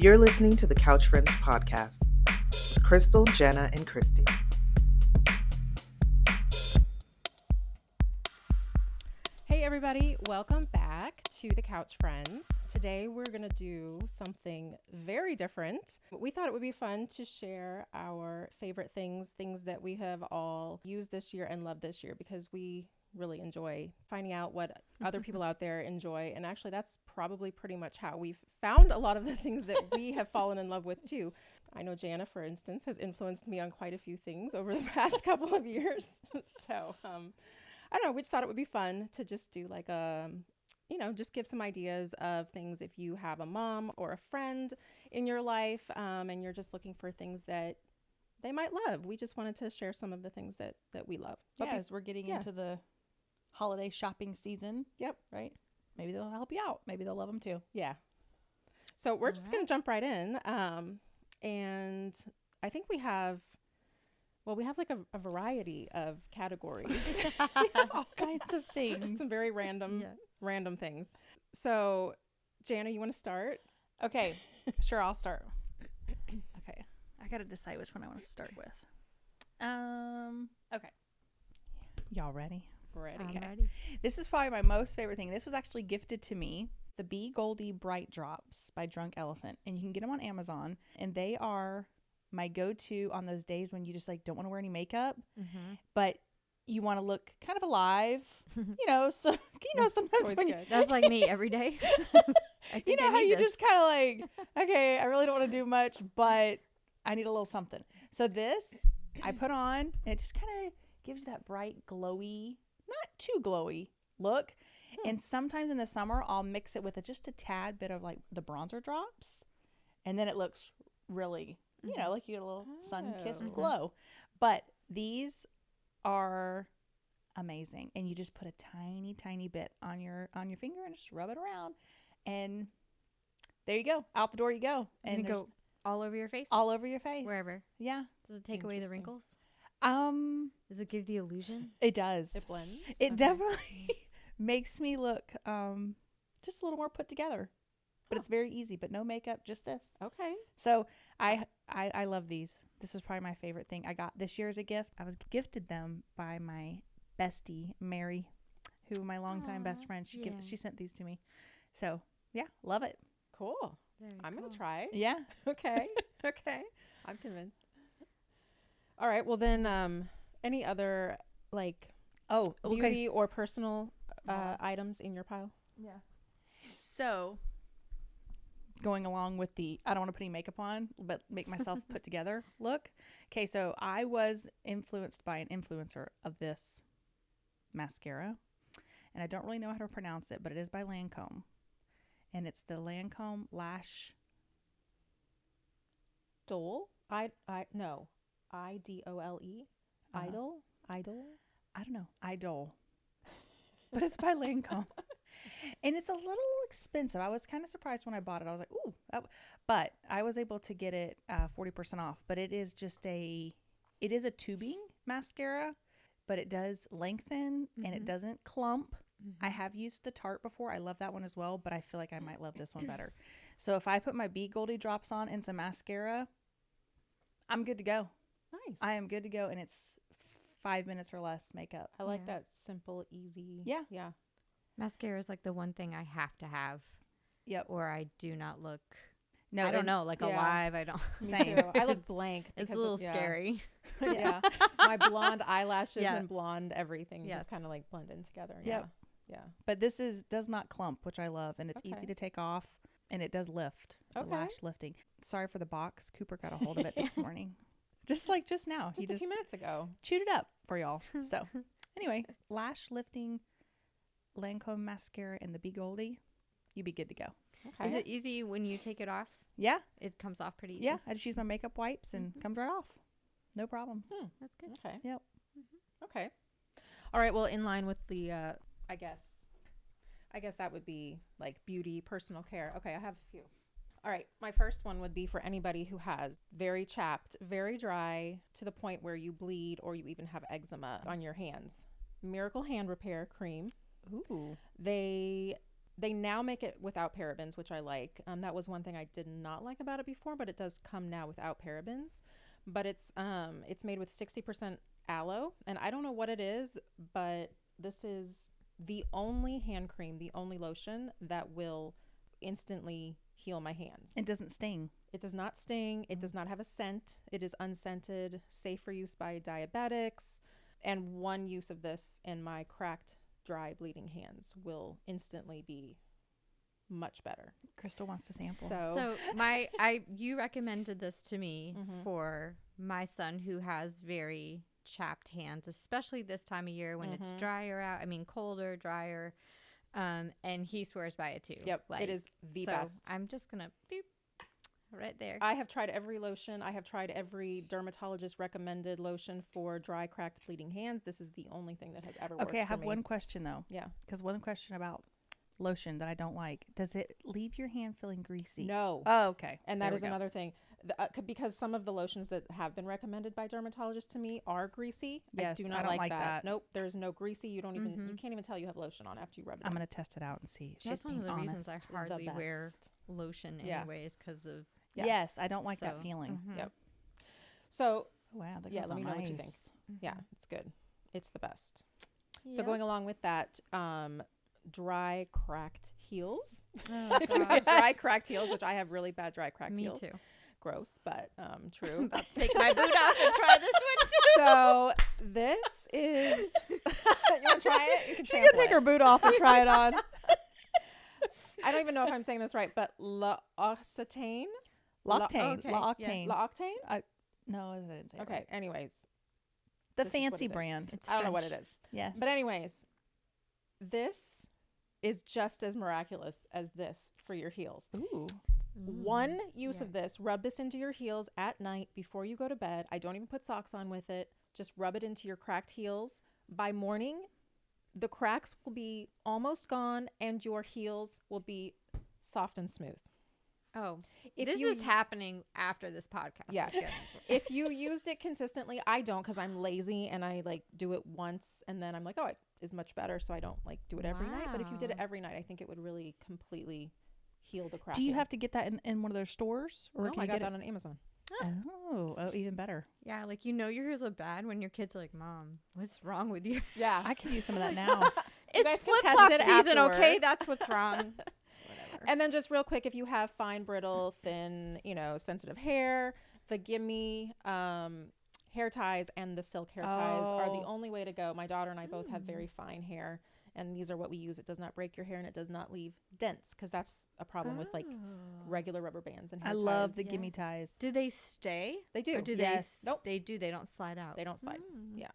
You're listening to the Couch Friends podcast with Crystal, Jenna, and Christy. Hey everybody, welcome back to the Couch Friends. Today we're going to do something very different. We thought it would be fun to share our favorite things that we have all used this year and loved this year, because we really enjoy finding out what other people out there enjoy. And actually that's probably pretty much how we've found a lot of the things that we have fallen in love with too. I know Jana, for instance, has influenced me on quite a few things over the past couple of years. So, I don't know, we just thought it would be fun to just do like just give some ideas of things if you have a mom or a friend in your life and you're just looking for things that they might love. We just wanted to share some of the things that we love. Yeah, as we're getting into the holiday shopping season. Yep. Right? Maybe they'll help you out. Maybe they'll love them too. Yeah. So we're just going to jump right in. And I think we have like a variety of categories. We have all kinds of things. Some very random things. So, Jana, you want to start? Okay. Sure, I'll start. Okay. I got to decide which one I want to start with. Okay. Y'all ready? Ready. I'm ready. This is probably my most favorite thing. This was actually gifted to me. The Be Goldie Bright Drops by Drunk Elephant. And you can get them on Amazon. And they are my go-to on those days when you just like don't want to wear any makeup, but you want to look kind of alive, so sometimes when that's like me every day. you know how you just kind of like, okay, I really don't want to do much, but I need a little something. So this I put on and it just kind of gives you that bright, glowy, not too glowy look. And sometimes in the summer I'll mix it with just a tad bit of like the bronzer drops, and then it looks really like you get a little sun-kissed glow. But these are amazing. And you just put a tiny, tiny bit on your finger and just rub it around. And there you go. Out the door you go. And go all over your face? All over your face. Wherever. Yeah. Does it take away the wrinkles? Does it give the illusion? It does. It blends? It definitely makes me look just a little more put together. But it's very easy, but no makeup, just this. Okay. So I love these. This is probably my favorite thing I got this year as a gift. I was gifted them by my bestie, Mary, who my longtime best friend. She sent these to me. So yeah, love it. Cool. I'm going to try. Yeah. Okay. Okay. I'm convinced. All right. Well then, any other beauty or personal items in your pile? Yeah. So going along with the I don't want to put any makeup on but make myself put together look. Okay, so I was influenced by an influencer of this mascara, and I don't really know how to pronounce it, but it is by Lancome, and it's the Lancome Lash Dole. Idole. Idol. I don't know. Idol. But it's by Lancome. And it's a little expensive. I was kind of surprised when I bought it. I was like, ooh. But I was able to get it 40% off. But it is a tubing mascara, but it does lengthen and it doesn't clump. I have used the Tarte before. I love that one as well, but I feel like I might love this one better. So if I put my Be Goldie drops on and some mascara, I'm good to go. Nice. I am good to go, and it's 5 minutes or less makeup. I like that simple, easy. Yeah. Yeah. Mascara is like the one thing I have to have. Yep. Or I do not look. No, I don't know. Like alive. I don't. Me too. I look blank. It's a little scary. Yeah. My blonde eyelashes and blonde everything just kind of like blend in together. Yep. Yeah. But this does not clump, which I love, and it's easy to take off, and it does lift. It's a lash lifting. Sorry for the box. Cooper got a hold of it this morning. Just now. Just a few minutes ago. Chewed it up for y'all. So anyway, lash lifting Lancome mascara and the Be Goldie, you'd be good to go. Okay. Is it easy when you take it off? Yeah. It comes off pretty easy? Yeah. I just use my makeup wipes and comes right off. No problems. That's good. Okay. Yep. Okay. All right. Well, in line with the, I guess that would be like beauty, personal care. Okay. I have a few. All right. My first one would be for anybody who has very chapped, very dry, to the point where you bleed or you even have eczema on your hands. Miracle Hand Repair Cream. Ooh. They now make it without parabens, which I like. That was one thing I did not like about it before, but it does come now without parabens. But it's made with 60% aloe, and I don't know what it is, but this is the only hand cream, the only lotion that will instantly heal my hands. It doesn't sting. It does not sting. It does not have a scent. It is unscented, safe for use by diabetics. And one use of this in my cracked, dry, bleeding hands will instantly be much better. Crystal wants to sample. So you recommended this to me for my son who has very chapped hands, especially this time of year when it's drier out. I mean, colder, drier. And he swears by it too. Yep. It is the best. I'm just going to beep right there. I have tried every lotion. I have tried every dermatologist recommended lotion for dry, cracked, bleeding hands. This is the only thing that has ever worked. Okay, I have for me. one question though. Yeah. Because one question about lotion that I don't like. Does it leave your hand feeling greasy? No. Oh, okay. And that is another thing. Because some of the lotions that have been recommended by dermatologists to me are greasy. Yes, I do not don't like that. that. Nope, there's no greasy. You don't even you can't even tell you have lotion on after you rub it. I'm going to test it out and see. That's one of the reasons I honest. hardly wear lotion anyways, because of Yes, I don't like that feeling. Yep. So wow, that let me know what you think. Yeah, it's good. It's the best. So going along with that, dry cracked heels. Oh, if you have dry cracked heels, which I have really bad dry cracked heels. Me too. Gross, but true. I'm about to take my boot off and try this one too. So this is you want to try it? You can She can take her boot off and try it on. I don't even know if I'm saying this right, but L'Occitane. L'Octane. okay, L'Octane. L'Octane? No, I didn't say it Okay, right. anyways. The this is what fancy it is. brand. It's I don't know what French. it is. Yes. But anyways, this is just as miraculous as this for your heels. Ooh. One use Yeah. of this, rub this into your heels at night before you go to bed. I don't even put socks on with it. Just rub it into your cracked heels. By morning, the cracks will be almost gone and your heels will be soft and smooth. Oh, If this you- is happening after this podcast. Yeah. is getting- If you used it consistently, I don't, because I'm lazy and I like do it once and then I'm like, oh, it is much better. So I don't like do it every night. But if you did it Wow. every night, I think it would really completely heal the crack. Do you have to get that in one of their stores? Or No, can I you got get that on Amazon. Oh, even better. Yeah, like your heels are bad when your kids are like, "Mom, what's wrong with you?" Yeah. I could use some of that now. You It's guys can flip test flop it season, okay? afterwards. That's what's wrong. Whatever. And then just real quick, if you have fine, brittle, thin, sensitive hair, the gimme hair ties and the silk hair ties are the Oh. only way to go. My daughter and I both have very fine hair, and these are what we use. It does not break your hair and it does not leave dents, because that's a problem with like regular rubber bands and hair I love ties. the gimme ties. Do they stay? They do. Or do Yes. they? Nope. They do. They don't slide out. They don't slide. Mm. Yeah.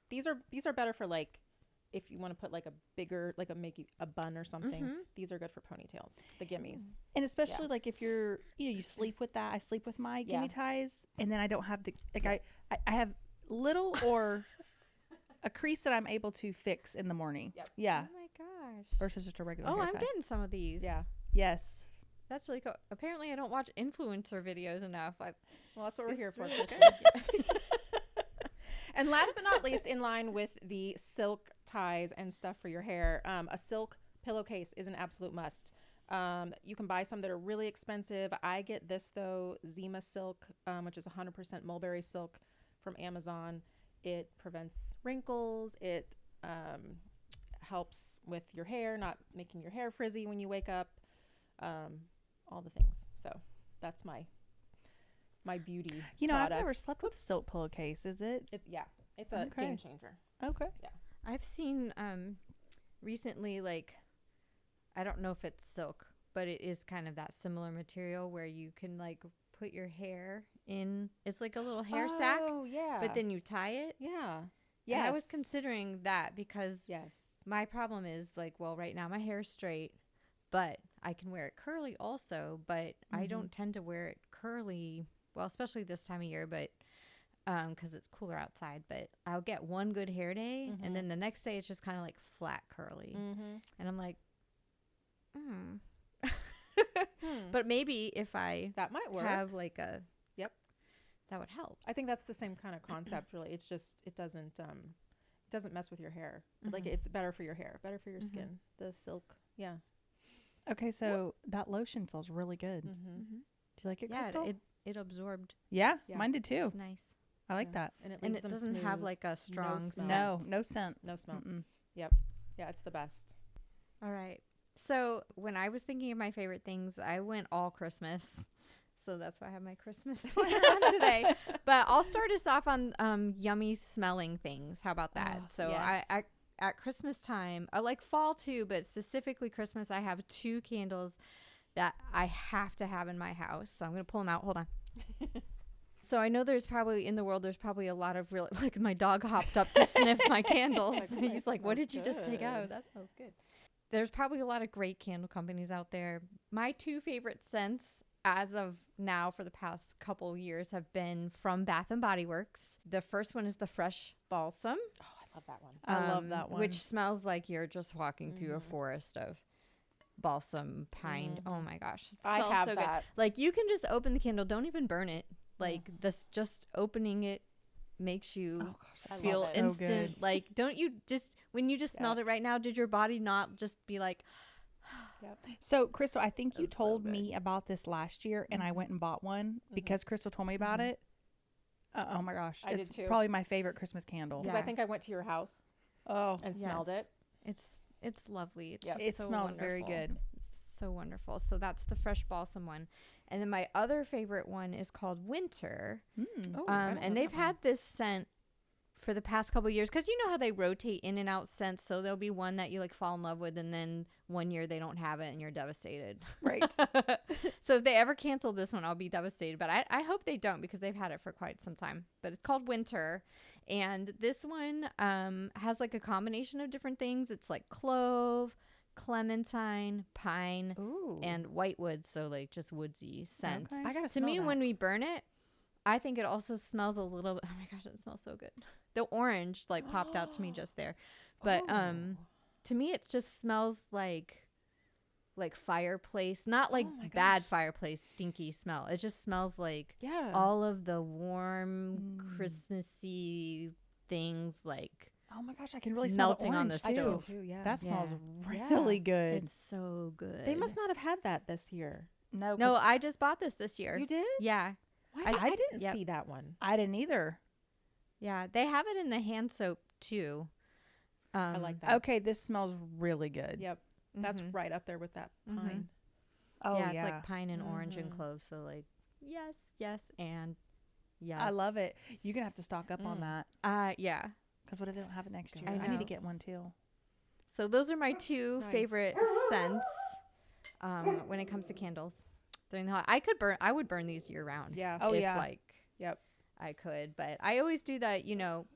These are better for like if you want to put like a bigger, like make a bun or something. Mhm. These are good for ponytails. The gimmies. And especially like if you're, you sleep with that. I sleep with my gimme ties, and then I don't have the like I have little or a crease that I'm able to fix in the morning. Yep. Yeah. Oh my gosh. Versus just a regular Oh, hair I'm tie. getting some of these. Yeah. Yes. That's really cool. Apparently, I don't watch influencer videos enough. Well, that's what we're here It's for, really Kristen. And last but not least, in line with the silk ties and stuff for your hair, a silk pillowcase is an absolute must. You can buy some that are really expensive. I get this though, Zima silk, which is 100% mulberry silk from Amazon. It prevents wrinkles. It helps with your hair, not making your hair frizzy when you wake up. All the things. So that's my beauty. I've product. never slept with a silk pillowcase. Is it? It's a Okay. game changer. Okay. I've seen recently, like, I don't know if it's silk, but it is kind of that similar material where you can like put your hair in. It's like a little hair sack, Oh, yeah. but then you tie it. yeah. Yeah, I was considering that because Yes. my problem is like, well, right now my hair is straight, but I can wear it curly also, but I don't tend to wear it curly. Well, especially this time of year, but because it's cooler outside. But I'll get one good hair day, and then the next day it's just kind of like flat curly, and I'm like, But maybe if I That might work. have like a that would help. I think that's the same kind of concept, really. It's just it doesn't mess with your hair. Like it's better for your hair, better for your skin. The silk, yeah. Okay, so that lotion feels really good. Mm-hmm. Do you like it, Yeah, Crystal? it absorbed. Yeah, Yeah. mine did too. It's nice. I like that. And it And leaves it them doesn't have smooth. like a strong smell. scent. No scent. No smell. Mm-mm. Yep. Yeah, it's the best. All right. So when I was thinking of my favorite things, I went all Christmas. So that's why I have my Christmas sweater on today. But I'll start us off on yummy smelling things. How about that? Oh, So yes. I at Christmas time, I like fall too, but specifically Christmas, I have 2 candles that I have to have in my house. So I'm going to pull them out. Hold on. So I know there's probably a lot of real, like my dog hopped up to sniff my candles. Like, He's that like, what smells did you just take out? good." That smells good. There's probably a lot of great candle companies out there. My 2 favorite scents as of now for the past couple years have been from Bath and Body Works. The first one is the Fresh Balsam. Oh, I love that one. I love that one. Which smells like you're just walking through a forest of balsam pine. Oh my gosh. It I smells have so that. good. Like you can just open the candle, don't even burn it. Like this just opening it makes you Oh gosh, that feel smells so instant. good. Like don't you just when you just smelled it right now, did your body not just be like So, Crystal, I think you That's so told good. me about this last year, and I went and bought one because Crystal told me about it. Oh my gosh, I did it's too. probably my favorite Christmas candle. Because Yeah. I think I went to your house Oh, and smelled Yes. it. it's lovely. It's Yep. just it so smells very wonderful. good. It's so wonderful. So that's the Fresh Balsam one. And then my other favorite one is called Winter. Oh, I don't know And they've that one. had this scent for the past couple years because you know how they rotate in and out scents. So there'll be one that you like fall in love with, and then one year they don't have it, and you're devastated. Right. So if they ever cancel this one, I'll be devastated. But I hope they don't because they've had it for quite some time. But it's called Winter, and this one has like a combination of different things. It's like clove, clementine, pine, Ooh. and whitewood. So like just woodsy scents. Okay. I gotta To smell me, that. when we burn it, I think it also smells a little. Oh my gosh, it smells so good. The orange like popped out to me just there, but Oh. to me it just smells like fireplace, not like Oh my bad gosh. fireplace stinky smell. It just smells like Yeah. all of the warm Christmassy things like Oh my gosh, I can really smell Melting the on orange the I do stove. too. Yeah. That smells Yeah. really good. it's so good. They must not have had that this year. No, No, I just bought this year. You did? Yeah. Why? I- I didn't yep. see that one. I didn't either. Yeah, they have it in the hand soap too. I like that. Okay, this smells really good. Yep. That's Mhm. right up there with that Mhm. pine. Oh yeah, yeah, it's like pine and orange and Mhm. clove. So like, yes, and yes. I love it. You're gonna have to stock up on that Yeah. because what if they don't have it next year? I I need to know. get one too. So those are my 2 Nice. favorite scents when it comes to candles during the holiday. I would burn these year round. Yeah. Oh, if, yeah. Like Yep. I could, but I always do that. You know,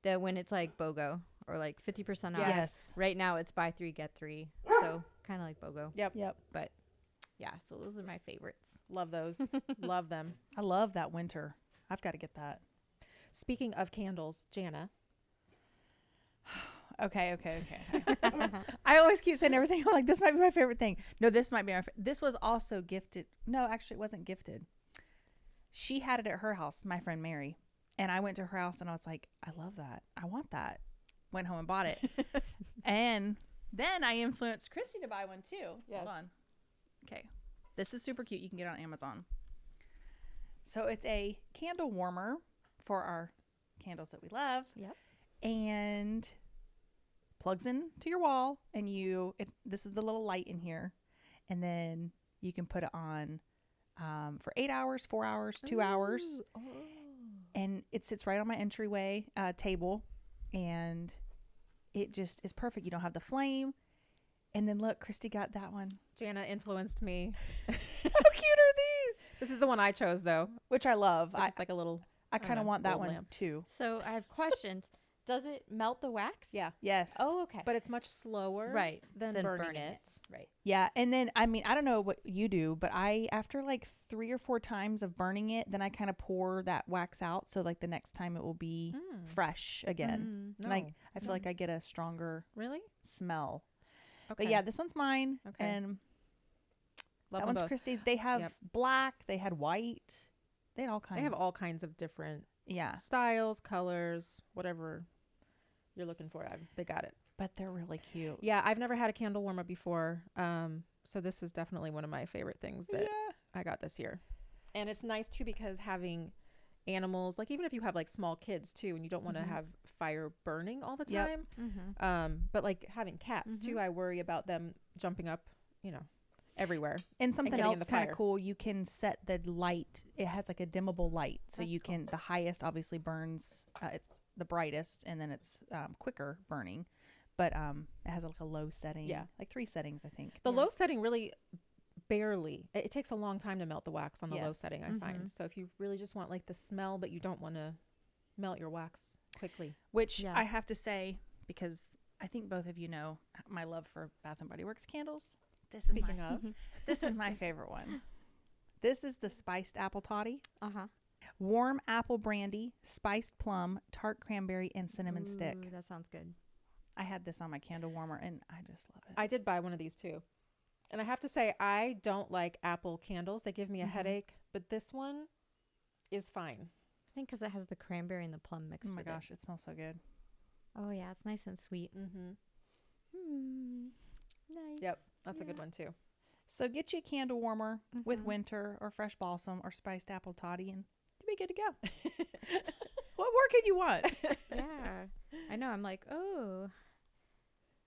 that when it's like BOGO or like 50% off. Yes. Right now it's buy 3 get 3. So kind of like BOGO. Yep. Yep. But yeah, so those are my favorites. Love those. Love them. I love that winter. I've got to get that. Speaking of candles, Jana. Okay. I always keep saying everything. I'm like, this might be my favorite thing. No, this might be this was also gifted. No, actually, it wasn't gifted. She had it at her house, my friend Mary. And I went to her house and I was like, I love that. I want that. Went home and bought it. And then I influenced Christy to buy one too. Yes. Hold on. Okay. This is super cute. You can get it on Amazon. So it's a candle warmer for our candles that we love. Yep. And plugs in to your wall, and this is the little light in here, and then you can put it on for 8 hours, 4 hours, 2 hours, and it sits right on my entryway table, and it just is perfect. You don't have the flame. And then look, Christy got that one. Jana influenced me. How cute are these? This is the one I chose though. Which I love. Which is like a little. I don't kind of know, want that little one lamp. too. So I have questions. Does it melt the wax? Yeah. Yes. Oh, okay. But it's much slower. right. Than Then burning it. Right. Yeah, and then I mean, I don't know what you do, but I after like 3 or 4 times of burning it, then I kind of pour that wax out so like the next time it will be fresh again. Mm. And I feel like I get a stronger Really? smell. Okay. But yeah, this one's mine, Okay. and Love that them one's both. Christy's. They have Yep. black, they had white, they had all kinds. They have all kinds of different yeah. styles, colors, whatever you're looking for. They got it. But they're really cute. Yeah, I've never had a candle warmer before. So this was definitely one of my favorite things that I got this year. And it's nice too because having animals, like even if you have like small kids too and you don't want to have fire burning all the time. But like having cats too, I worry about them jumping up, everywhere. And something getting in else the kind of fire. cool, you can set the light. It has like a dimmable light. So you can, the highest obviously burns, it's the brightest, and then it's quicker burning. But it has like a low setting. Yeah. Like 3 settings, I think. The low setting really barely, it takes a long time to melt the wax on the low setting, I find. So if you really just want like the smell, but you don't want to melt your wax quickly. Which I have to say, because I think both of you know my love for Bath & Body Works candles. Speaking of, This is my favorite one. This is the spiced apple toddy. Uh-huh. Warm apple brandy, spiced plum, tart cranberry, and cinnamon stick. Ooh, that sounds good. I had this on my candle warmer, and I just love it. I did buy one of these too. And I have to say, I don't like apple candles. They give me a headache, but this one is fine. I think because it has the cranberry and the plum mixed Oh my with gosh, it smells so good. it. Oh, yeah. It's nice and sweet. Nice. Yep. That's a good one too. So get you a candle warmer with winter or fresh balsam or spiced apple toddy, and you'll be good to go. What more could you want? Yeah. I know. I'm like, oh.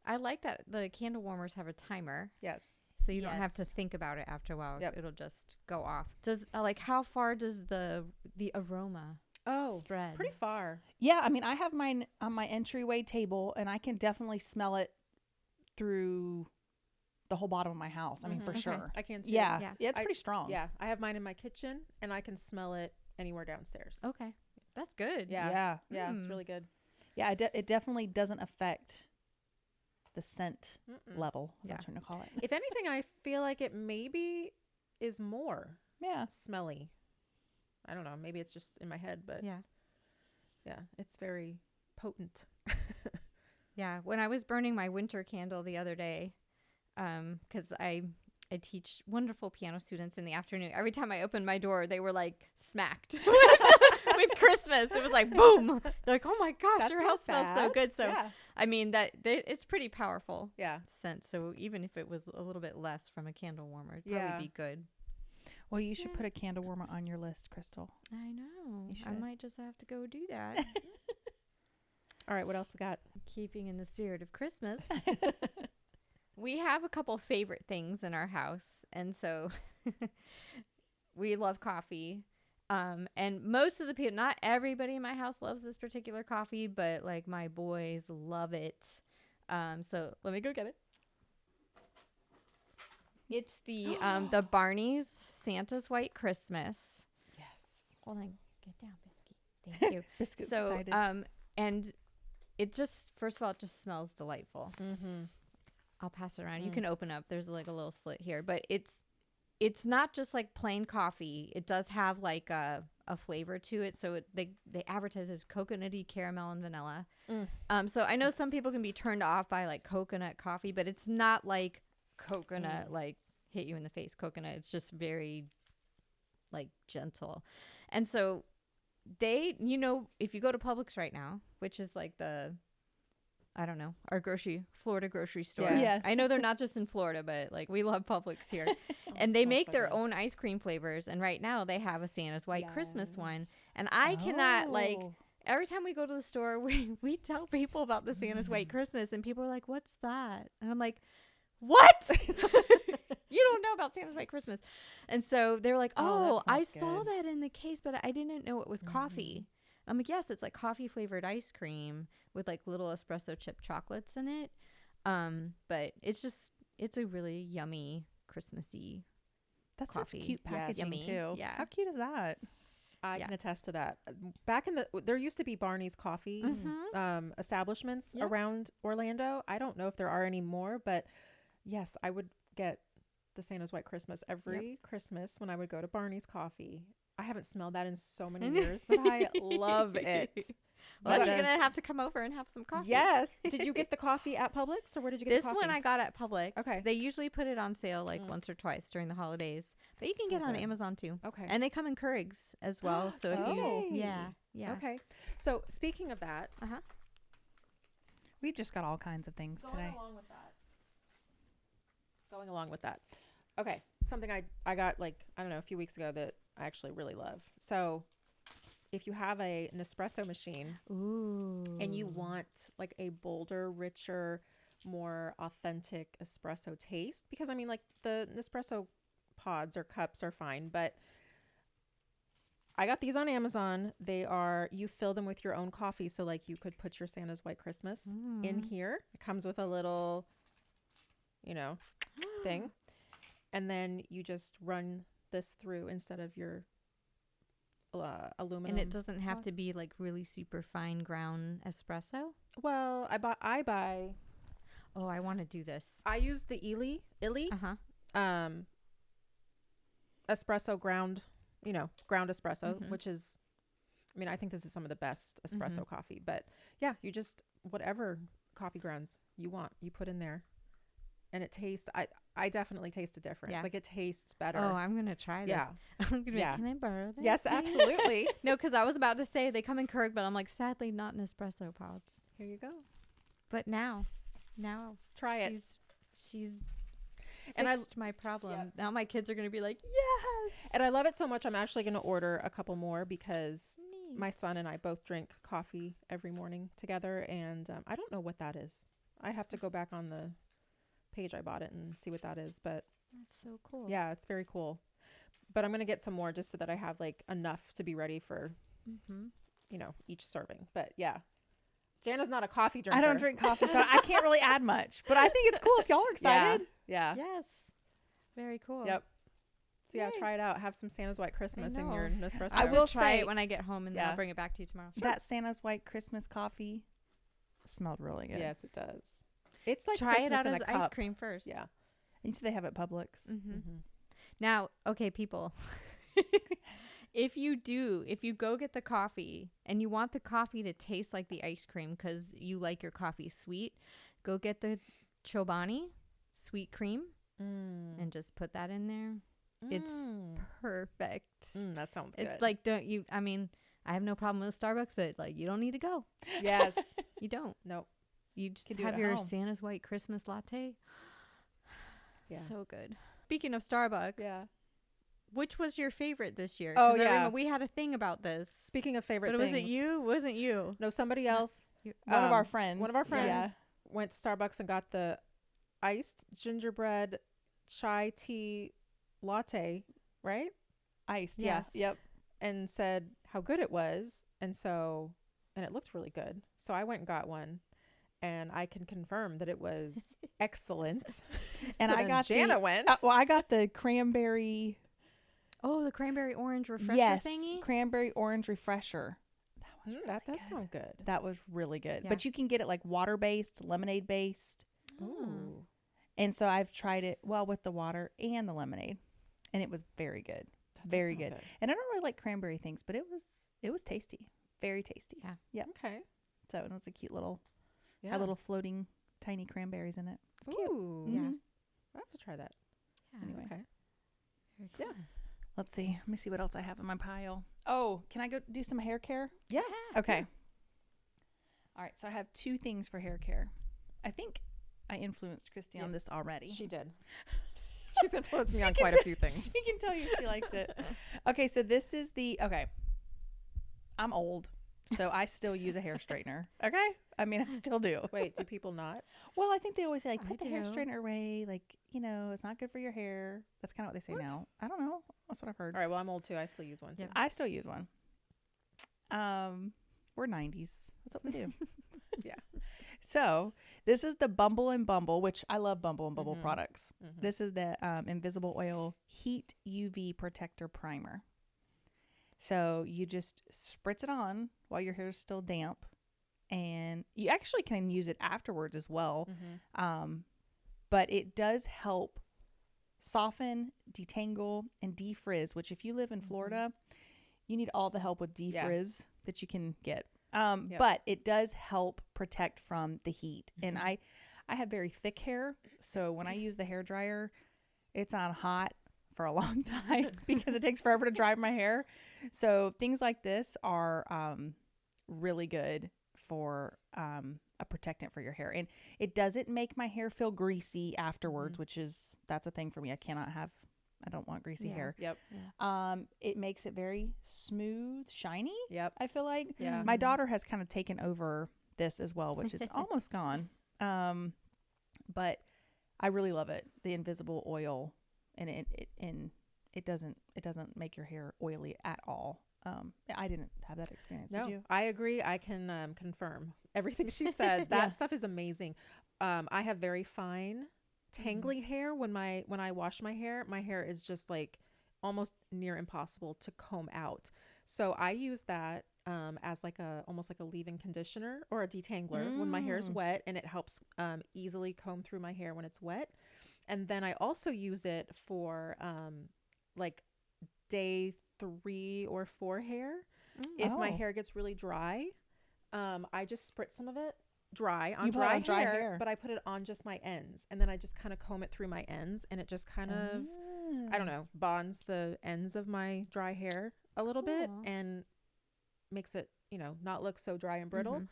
I like that the candle warmers have a timer. Yes. So you don't have to Yes. think about it after a while. Yep. It'll just go off. Does how far does the aroma spread? Pretty far. Yeah, I mean, I have mine on my entryway table, and I can definitely smell it through the whole bottom of my house. I mean, for sure. I can too. Yeah, Yeah. it's pretty strong. Yeah. I have mine in my kitchen and I can smell it anywhere downstairs. Okay. That's good. Yeah. yeah, Yeah. It's really good. yeah. It definitely doesn't affect the scent level. That's what I'm gonna call it. If anything, I feel like it maybe is more Yeah, smelly. I don't know. Maybe it's just in my head, but Yeah. it's very potent. Yeah. When I was burning my winter candle the other day, because I teach wonderful piano students in the afternoon. Every time I opened my door, they were like smacked with Christmas. It was like boom. They're like, oh my gosh, That's your not house smells so bad. good. So Yeah. I mean it's pretty powerful. Yeah. Scent. So even if it was a little bit less from a candle warmer, it'd Yeah. probably be good. well, you should put a candle warmer on your list, Crystal. I know. You I should. might just have to go do that. All right. What else we got? Keeping in the spirit of Christmas. We have a couple favorite things in our house, and so we love coffee. And most of the people, not everybody in my house loves this particular coffee, but like my boys love it. So let me go get it. It's the Barney's Santa's White Christmas. Yes. Hold on, get down, Biscuit. Thank you. Biscuit's So, excited. and it just, first of all, it just smells delightful. Mm-hmm. I'll pass it around. You can open up. There's like a little slit here, but it's not just like plain coffee. It does have like a flavor to it. So they advertise as coconutty, caramel, and vanilla. So I know some people can be turned off by like coconut coffee, but it's not like coconut, like hit you in the face coconut. It's just very like gentle. And so they, if you go to Publix right now, which is like I don't know, our Florida grocery store. Yeah. Yes. I know they're not just in Florida, but like we love Publix here. And they make their own ice cream flavors. And right now they have a Santa's White Christmas one. And I cannot every time we go to the store, we tell people about the Santa's White Christmas and people are like, what's that? And I'm like, what? You don't know about Santa's White Christmas. And so they're like, Oh, that I smells saw good. that in the case, but I didn't know it was coffee. I'm like, yes, it's like coffee flavored ice cream with like little espresso chip chocolates in it. But it's a really yummy Christmassy That's coffee. such cute Yes. packaging Yummy. too. Yeah. How cute is that? I Yeah. can attest to that. Back in there used to be Barney's coffee establishments Yep. around Orlando. I don't know if there are any more, but yes, I would get the Santa's White Christmas every Christmas when I would go to Barney's Coffee. I haven't smelled that in so many years, but I love it. Well, But- you're gonna have to come over and have some coffee. Yes. Did you get the coffee at Publix or where did you get This the coffee? one I got at Publix. Okay. They usually put it on sale like once or twice during the holidays, but you can So get it on good. Amazon too. Okay. And they come in Keurigs as well. So if Oh. you, yeah. Okay. So speaking of that, We've just got all kinds of things today. Going along with that. Okay. Something I got like, I don't know, a few weeks ago that I actually really love. So if you have a Nespresso machine and you want like a bolder, richer, more authentic espresso taste, because I mean like the Nespresso pods or cups are fine, but I got these on Amazon. You fill them with your own coffee. So like you could put your Santa's White Christmas in here. It comes with a little, thing. And then you just run this through instead of your aluminum. And it doesn't have to be like really super fine ground espresso? Well, I buy. Oh, I want to do this. I use the Illy espresso ground espresso, which is, I mean, I think this is some of the best espresso coffee, but yeah, you just, whatever coffee grounds you want, you put in there and it tastes, I definitely taste a difference. Yeah. Like it tastes better. Oh, I'm going to try this. Yeah. I'm going to be like, can I borrow this? Yes, absolutely. No, because I was about to say they come in Keurig, but I'm like, sadly, not in espresso pods. Here you go. But now Try it. She's And fixed my problem. Now my kids are going to be like, yes. And I love it so much. I'm actually going to order a couple more because my son and I both drink coffee every morning together. And I don't know what that is. I have to go back on the page I bought it and see what that is. But That's so cool. yeah, it's very cool. But I'm going to get some more just so that I have like enough to be ready for, each serving. But yeah. Jana's not a coffee drinker. I don't drink coffee, so I can't really add much. But I think it's cool if y'all are excited. Yeah. Yes. Very cool. Yep. So yeah, Yay. try it out. Have some Santa's White Christmas in your Nespresso. I I will will try say- it when I get home, and then I'll bring it back to you tomorrow. That Santa's White Christmas coffee smelled really good. Yes, it does. It's like Try it Christmas out in as a ice cup. cream first. Yeah. And so they have it at Publix. Now, okay, people. If you go get the coffee and you want the coffee to taste like the ice cream because you like your coffee sweet, go get the Chobani sweet cream and just put that in there. It's perfect. That sounds good. It's like, I have no problem with Starbucks, but like, you don't need to go. Yes. You don't. Nope. You just Could do it have at your home. Santa's White Christmas latte. Yeah. So good. Speaking of Starbucks. Yeah. Which was your favorite this year? Oh, 'Cause I yeah. remember we had a thing about this. Speaking of favorite But things. was it you? Wasn't you? No, somebody else. One of our friends. One of our friends Yeah. went to Starbucks and got the iced gingerbread chai tea latte, right? Iced. Yes. Yeah. Yep. And said how good it was. And it looked really good. So I went and got one. And I can confirm that it was excellent. And So I then got Jana went. I got the cranberry. Oh, the cranberry orange refresher yes, thingy? cranberry orange refresher. That does sound good. That was really good. Yeah. But you can get it like water based, lemonade based. Ooh. And so I've tried it with the water and the lemonade, and it was very good. That does Very sound good. And I don't really like cranberry things, but it was tasty. Very tasty. Yeah. Yep. Okay. So it was a cute little Yeah. had little floating tiny cranberries in it. It's cute. Ooh. Yeah. Mhm. I'll have to try that. Yeah. Anyway. Okay. Very cool. Yeah. Let's see. Let me see what else I have in my pile. Oh, can I go do some hair care? Yeah. Okay. All right. So I have two things for hair care. I think I influenced Christy on Yes, this already. She did. She's influenced me She on can quite a few things. She can tell you if she likes it. Okay. So this is I'm old, so I still use a hair straightener. Okay. I mean, I still do. Wait, do people not? Well, I think they always say, like, I put the hair do. straightener away. Like, it's not good for your hair. That's kind of what they say What? now. I don't know. That's what I've heard. All right. Well, I'm old too. I still use one too. Yep. I still use one. We're 90s. That's what we do. Yeah. So this is the Bumble and Bumble, which I love Bumble and Bumble Mhm. products. Mhm. This is the Invisible Oil Heat UV Protector Primer. So you just spritz it on while your hair is still damp. And you actually can use it afterwards as well. Mhm. But it does help soften, detangle, and defrizz, which if you live in Florida, you need all the help with defrizz that you can get. Yep. But it does help protect from the heat. And I have very thick hair. So when I use the hair dryer, it's on hot for a long time because it takes forever to dry my hair. So things like this are really good for a protectant for your hair. And it doesn't make my hair feel greasy afterwards, which is, that's a thing for me. I don't want greasy hair. Yep. It makes it very smooth, shiny. Yep. I feel like Yeah. my daughter has kind of taken over this as well, which it's almost gone. But I really love it. The invisible oil, and it doesn't make your hair oily at all. I didn't have that experience. No, Did you? I agree. I can confirm everything she said. That stuff is amazing. I have very fine, tangly hair. When I wash my hair is just like almost near impossible to comb out. So I use that as almost like a leave-in conditioner or a detangler when my hair is wet, and it helps easily comb through my hair when it's wet. And then I also use it for like day 3 or 4 hair. If my hair gets really dry, I just spritz some of it dry hair, but I put it on just my ends, and then I just kind of comb it through my ends, and it just kind of I don't know, bonds the ends of my dry hair a little bit and makes it, not look so dry and brittle.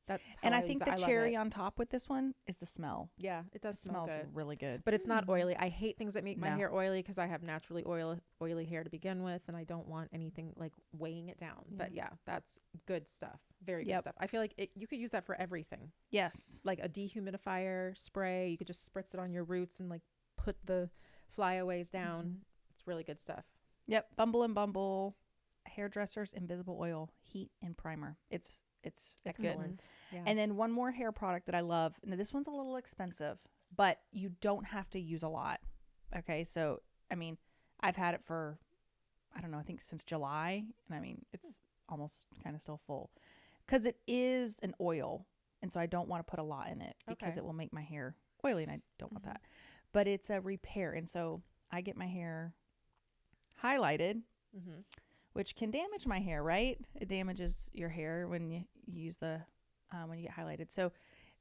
That's how And I think the love cherry it. on top with this one is the smell. Yeah, it does It smell smells good. really good. But it's not oily. I hate things that make my No. hair oily because I have naturally oily hair to begin with, and I don't want anything like weighing it down. But yeah, that's good stuff. Very good stuff. I feel like you could use that for everything. Yes. Like a dehumidifier spray. You could just spritz it on your roots and like put the flyaways down. It's really good stuff. Yep. Bumble and Bumble hairdressers invisible oil heat and primer. It's good. Excellent. Yeah. And then one more hair product that I love. Now this one's a little expensive, but you don't have to use a lot. Okay, so I mean, I've had it for I don't know, I think since July, and I mean it's almost kind of still full because it is an oil, and so I don't want to put a lot in it because it will make my hair oily, and I don't want that. But it's a repair, and so I get my hair highlighted. Which can damage my hair, right? It damages your hair when you use when you get highlighted. So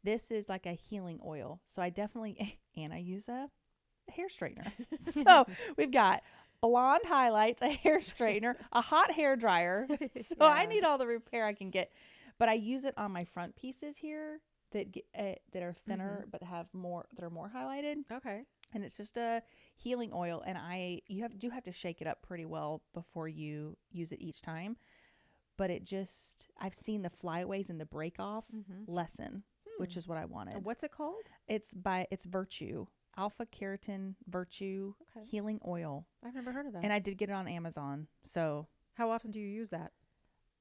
this is like a healing oil. So I definitely, and I use a hair straightener. So we've got blonde highlights, a hair straightener, a hot hair dryer. So I need all the repair I can get. But I use it on my front pieces here that are thinner but that are more highlighted. Okay. And it's just a healing oil, and you have to shake it up pretty well before you use it each time. But I've seen the flyaways and the break off lessen, which is what I wanted. What's it called? It's Virtue, alpha keratin Virtue healing oil. I've never heard of that. And I did get it on Amazon. So how often do you use that?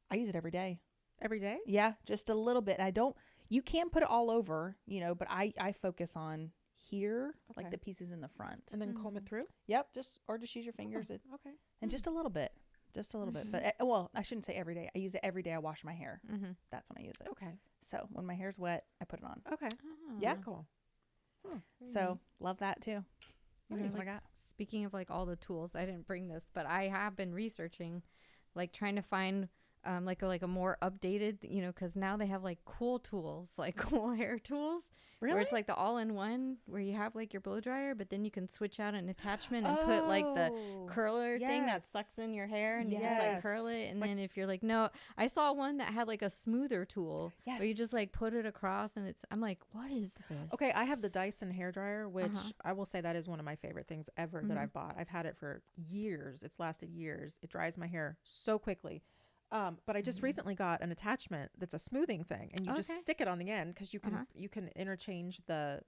I use it every day. Every day? Yeah, just a little bit. You can put it all over, but I focus on here, like the pieces in the front, and then comb it through. Yep, just use your fingers. And just a little bit, But well, I shouldn't say every day. I use it every day. I wash my hair. That's when I use it. Okay. So when my hair's wet, I put it on. Okay. Yeah. Cool. So love that too. That's what I got. Speaking of like all the tools, I didn't bring this, but I have been researching, like trying to find like a more updated, because now they have like cool tools, like cool hair tools. Really? Where it's like the all-in-one, where you have like your blow dryer, but then you can switch out an attachment and put like the curler thing that sucks in your hair, and you just like curl it. And then if you're like, no, I saw one that had like a smoother tool where you just like put it across, and I'm like, what is this? Okay, I have the Dyson hairdryer, which I will say that is one of my favorite things ever that I've bought. I've had it for years. It's lasted years. It dries my hair so quickly. But I just recently got an attachment that's a smoothing thing, and you just stick it on the end because you can interchange the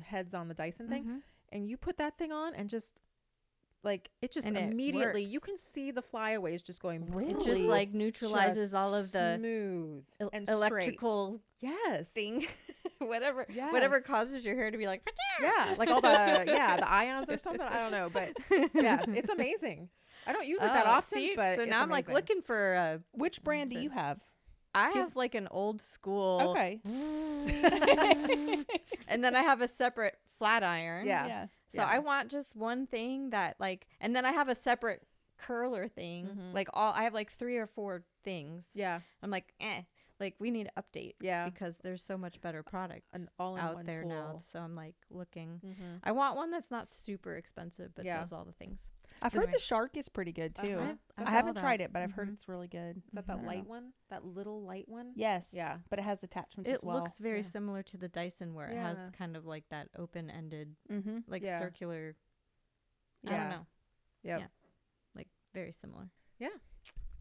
heads on the Dyson thing, and you put that thing on, and just like it just immediately you can see the flyaways just going. Really? It just like neutralizes all of the smooth and electrical thing, whatever causes your hair to be like like all the the ions or something. I don't know, but yeah, it's amazing. I don't use it that often, but so it's now I'm amazing. like looking for which brand do you have? I have like an old school. Okay. And then I have a separate flat iron. Yeah. So I want just one thing that like, and then I have a separate curler thing. Like I have like 3 or 4 things. Yeah. I'm like, like we need to update. Yeah. Because there's so much better products out there tool. now. So I'm like looking. I want one that's not super expensive, but does all the things. I've heard the shark is pretty good too. I haven't tried it, but I've heard it's really good. Is that light one? That little light one? Yes. Yeah. But it has attachments as well. It looks very similar to the Dyson, where it has kind of like that open-ended, like circular. I don't know. Yep. Yeah. Like very similar. Yeah.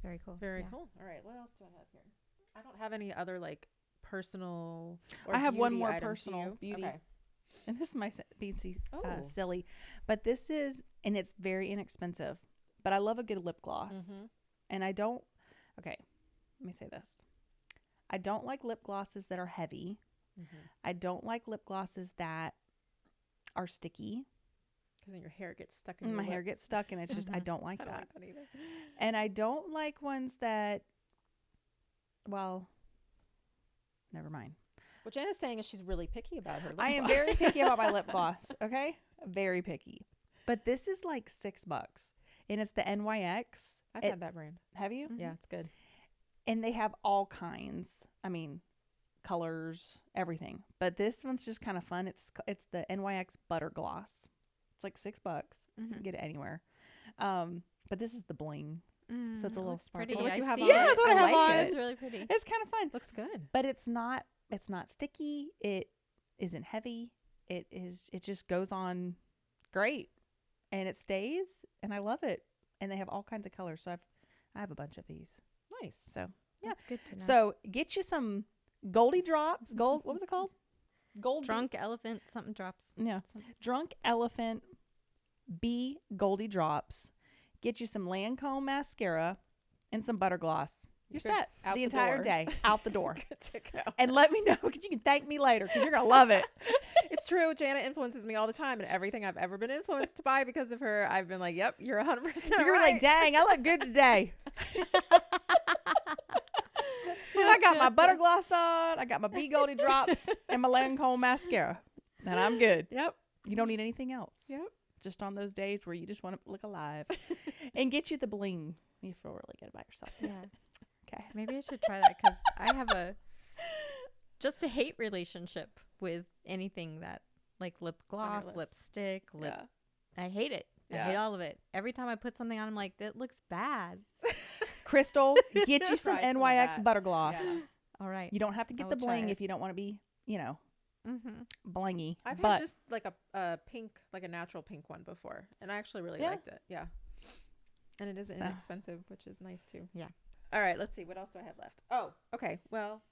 Very cool. Very cool. All right. What else do I have here? I don't have any other like personal. Or I have one beauty more item to personal you. beauty. Okay. And this might be silly, but this is, and it's very inexpensive, but I love a good lip gloss. And I don't, okay, let me say this. I don't like lip glosses that are heavy. I don't like lip glosses that are sticky. Because then your hair gets stuck in My your hair lips. gets stuck, and it's just, I don't like I don't that. like that either. And I don't like ones that, well, never mind. What Jana's saying is she's really picky about her lip I am gloss. very picky about my lip gloss. Okay, very picky. But this is like $6, and it's the NYX. I've had that brand. Have you? Yeah, it's good. And they have all kinds. I mean, colors, everything. But this one's just kind of fun. It's the NYX Butter Gloss. It's like $6. You can get it anywhere. But this is the bling. So it's a little sparkly. Is that what you I have see on? Yeah, that's what I have like on. it. It's really pretty. It's kind of fun. Looks good. But it's not sticky. It isn't heavy. It just goes on great. And it stays, and I love it. And they have all kinds of colors. So I have a bunch of these. Nice. So yeah. That's good to know. So get you some Goldie Drops. What was it called? Drunk Elephant something drops. Yeah. Something. Drunk Elephant B Goldie Drops. Get you some Lancome mascara and some butter gloss. You're set out the the entire door. day. Out the door. Good to go. And let me know, because you can thank me later, because you're going to love it. It's true. Jana influences me all the time, and everything I've ever been influenced by because of her, I've been like, yep, you're 100% You're right. like, dang, I look good today. And I got my butter gloss on. I got my B Goldie Drops and my Lancome mascara. And I'm good. Yep. You don't need anything else. Yep. Just on those days where you just want to look alive. And get you the bling. You feel really good about yourself. Yeah. Okay. Maybe I should try that, because I have just a hate relationship with anything that, like lip gloss, lips. lipstick, lip. Yeah. I hate it. Yeah. I hate all of it. Every time I put something on, I'm like, that looks bad. Crystal, get you some Try some of NYX that. butter gloss. Yeah. All right. You don't have to get I the will try bling it. if you don't want to be, blingy. I've but had just like a pink, like a natural pink one before, and I actually really liked it. Yeah. And it is inexpensive, which is nice too. Yeah. All right, let's see. What else do I have left? Oh, okay. Well,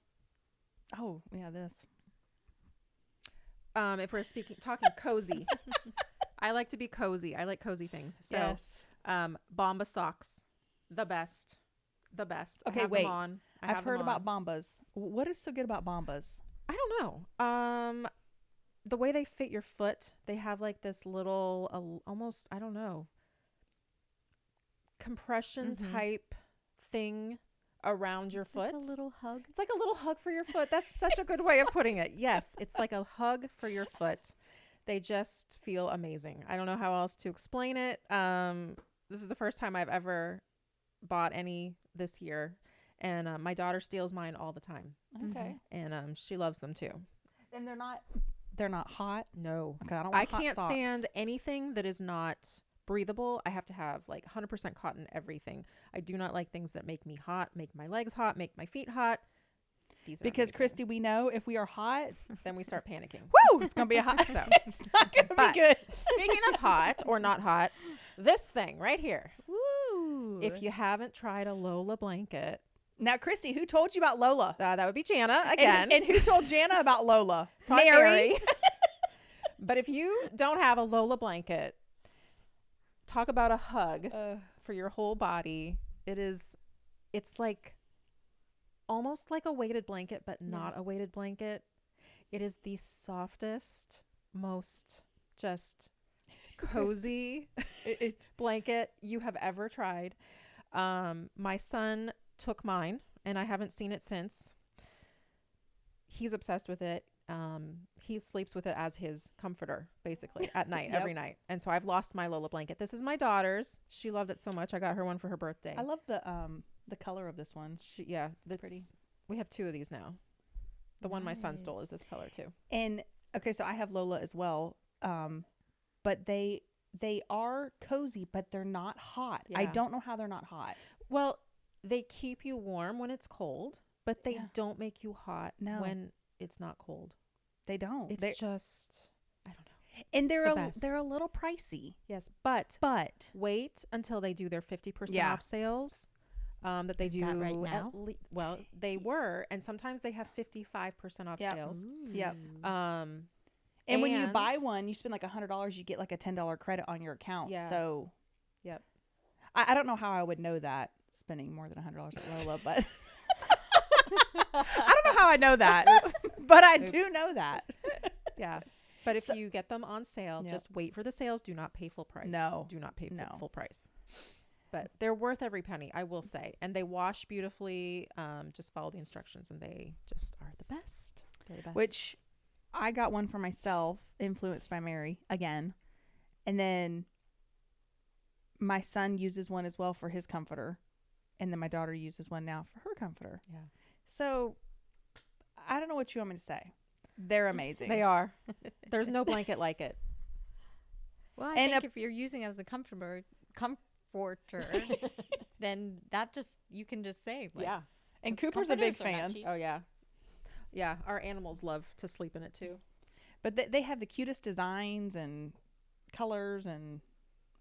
oh, yeah, this. if we're talking cozy, I like to be cozy. I like cozy things. So, Yes. Bomba socks, the best. Okay, I have wait. Them on. I've heard about Bombas. What is so good about Bombas? I don't know. The way they fit your foot, they have like this little, almost, I don't know, compression type thing around your foot. Like a little hug. It's like a little hug for your foot. That's such a good way of putting it. Yes, it's like a hug for your foot. They just feel amazing. I don't know how else to explain it. This is the first time I've ever bought any this year, and my daughter steals mine all the time. Okay. And she loves them too. And they're not hot. No, Okay, I don't I want hot can't socks. stand anything that is not breathable. I have to have like 100% cotton everything. I do not like things that make me hot, make my legs hot, make my feet hot. These are Because amazing. Christy, we know if we are hot, Then we start panicking. woo, it's gonna be a hot. So, It's not gonna but be good. speaking of hot or not hot, this thing right here. Woo. If you haven't tried a Lola blanket, Now, Christy, who told you about Lola? that would be Jana again. And who told Jana about Lola? Probably Mary. But if you don't have a Lola blanket, talk about a hug for your whole body. It's like almost like a weighted blanket, but not a weighted blanket. It is the softest, most just cozy blanket you have ever tried. My son took mine, and I haven't seen it since. He's obsessed with it. He sleeps with it as his comforter, basically, at night, every night. And so I've lost my Lola blanket. This is my daughter's. She loved it so much. I got her one for her birthday. I love the color of this one. That's pretty. We have two of these now. The one my son stole is this color too. And okay, so I have Lola as well. But they they are cozy, but they're not hot. I Yeah. don't know how they're not hot. Well, they keep you warm when it's cold, but they Yeah. don't make you hot No. when it's not cold. They don't. It's just, I don't know. And the best. they're a little pricey. Yes, but But wait until they do their 50% Yeah. off sales. That they Is do that right now? Well, they were, and sometimes they have 55% off Yep. sales. Yep. Um, And when you buy one, you spend like $100, you get like a $10 credit on your account. Yeah. So Yep. I don't know how I would know that spending more than $100 at Lola, but I don't know how I know that, but I do Oops. know that. Yeah. But if So- you get them on sale, Yep. just wait for the sales. Do not pay full price. No. Do not pay No. full price. But they're worth every penny, I will say. And they wash beautifully. Just follow the instructions, and they just are the best. They're the best. Which I got one for myself, influenced by Mary again. And then my son uses one as well for his comforter. And then my daughter uses one now for her comforter. Yeah. So I don't know what you want me to say. They're amazing. They are. There's no blanket like it. Well, I And think if you're using it as a comforter, then that just, you can just say, like, Yeah. And Those Cooper's a big comforters are not fan. cheap. Oh, yeah. Yeah. Our animals love to sleep in it, too. But they have the cutest designs and colors, and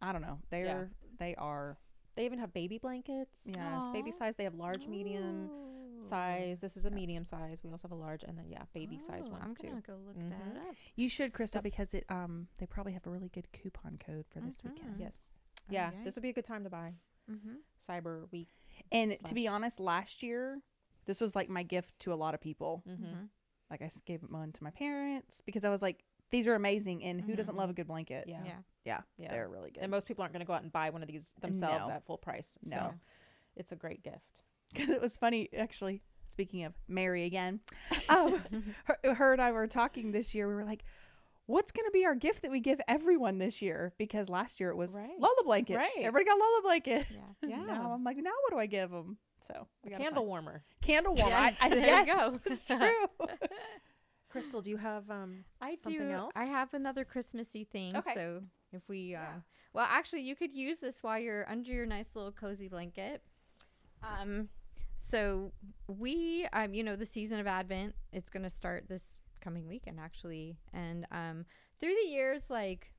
I don't know. They are. They even have baby blankets. Yes. Baby size. They have large, medium size. This is a medium size. We also have a large, and then baby size ones I'm too. gonna go look Mhm. that up. You should, Crystal, Yep. because it they probably have a really good coupon code for this weekend. Yes. Yeah. Okay. This would be a good time to buy Mm-hmm. Cyber Week. And to be honest, last year this was like my gift to a lot of people. Mm-hmm. Like I gave one to my parents because I was like, these are amazing, and who doesn't love a good blanket? Yeah. Yeah. Yeah. They're really good. And most people aren't going to go out and buy one of these themselves No. at full price. No. So it's a great gift. Because it was funny, actually. Speaking of Mary again, her and I were talking this year. We were like, what's going to be our gift that we give everyone this year? Because last year it was Right. Lola blankets. Right. Everybody got Lola blanket. Yeah. Yeah. Now I'm like, now what do I give them? So we gotta Candle find- warmer. candle warmer. Yes, there you yes, go. it's true. Crystal, do you have I something do. else? I have another Christmassy thing. Okay. So if we, well, actually, you could use this while you're under your nice little cozy blanket. So we, the season of Advent, it's going to start this coming weekend, actually. And through the years, like,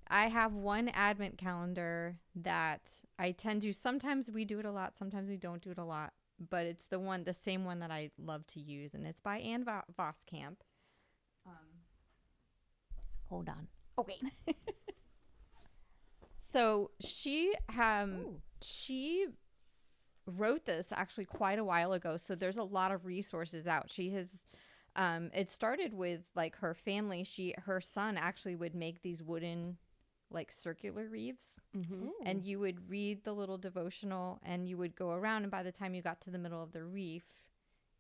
I have one Advent calendar that I tend to, sometimes we do it a lot, sometimes we don't do it a lot. But it's the same one that I love to use, and it's by Ann Voskamp. Hold on. Okay. So she wrote this actually quite a while ago. So there's a lot of resources out. She has, it started with like her family. Her son actually would make these wooden, like circular wreaths, and you would read the little devotional, and you would go around, and by the time you got to the middle of the wreath,